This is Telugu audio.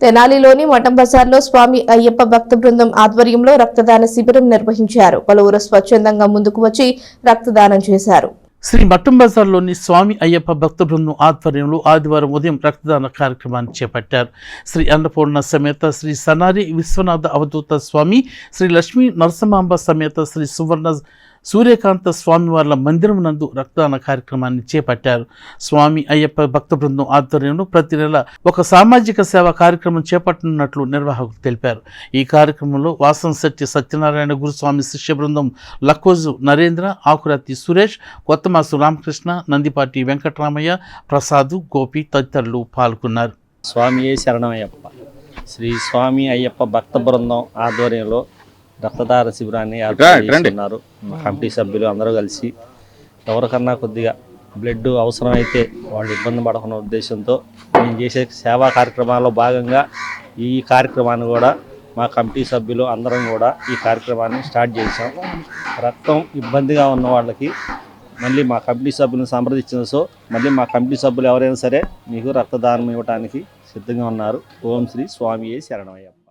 తెనాలిలోని మఠం బజార్లో స్వామి అయ్యప్ప భక్త బృందం ఆధ్వర్యంలో రక్తదాన శిబిరం నిర్వహించారు. పలువురు స్వచ్ఛందంగా ముందుకు వచ్చి రక్తదానం చేశారు. శ్రీ మఠం బజార్లోని స్వామి అయ్యప్ప భక్త బృందం ఆధ్వర్యంలో ఆదివారం ఉదయం రక్తదాన కార్యక్రమాన్ని చేపట్టారు. శ్రీ అన్నపూర్ణ సమేత శ్రీ సనారి విశ్వనాథ అవధూత స్వామి, శ్రీ లక్ష్మీ నరసింహాంబ సమేత శ్రీ సువర్ణ సూర్యకాంత స్వామి వార్ల మందిరం నందు రక్తదాన కార్యక్రమాన్ని చేపట్టారు. స్వామి అయ్యప్ప భక్త బృందం ఆధ్వర్యంలో ప్రతి నెల ఒక సామాజిక సేవా కార్యక్రమం చేపట్టనున్నట్లు నిర్వాహకులు తెలిపారు. ఈ కార్యక్రమంలో వాసంశెట్టి సత్యనారాయణ గురుస్వామి శిష్య బృందం లక్కోజు నరేంద్ర, ఆకురాతి సురేష్, కొత్తమాసు రామకృష్ణ, నందిపాటి వెంకటరామయ్య, ప్రసాద్, గోపి తదితరులు పాల్గొన్నారు. స్వామి శరణమయ్యప్ప శ్రీ స్వామి అయ్యప్ప భక్త బృందం ఆధ్వర్యంలో రక్తదాన శిబిరాన్ని ఏర్పాటు చేస్తున్నారు. కమిటీ సభ్యులు అందరూ కలిసి ఎవరికన్నా కొద్దిగా బ్లడ్ అవసరమైతే వాళ్ళు ఇబ్బంది పడకున్న ఉద్దేశంతో మేము చేసే సేవా కార్యక్రమాల్లో భాగంగా ఈ కార్యక్రమాన్ని కూడా మా కమిటీ సభ్యులు అందరం కూడా ఈ కార్యక్రమాన్ని స్టార్ట్ చేసాం. రక్తం ఇబ్బందిగా ఉన్న వాళ్ళకి మళ్ళీ మా కమిటీ సభ్యులను సంప్రదించిన మళ్ళీ మా కమిటీ సభ్యులు ఎవరైనా సరే మీకు రక్తదానం ఇవ్వడానికి సిద్ధంగా ఉన్నారు. ఓం శ్రీ స్వామియే శరణమయ్యప్ప.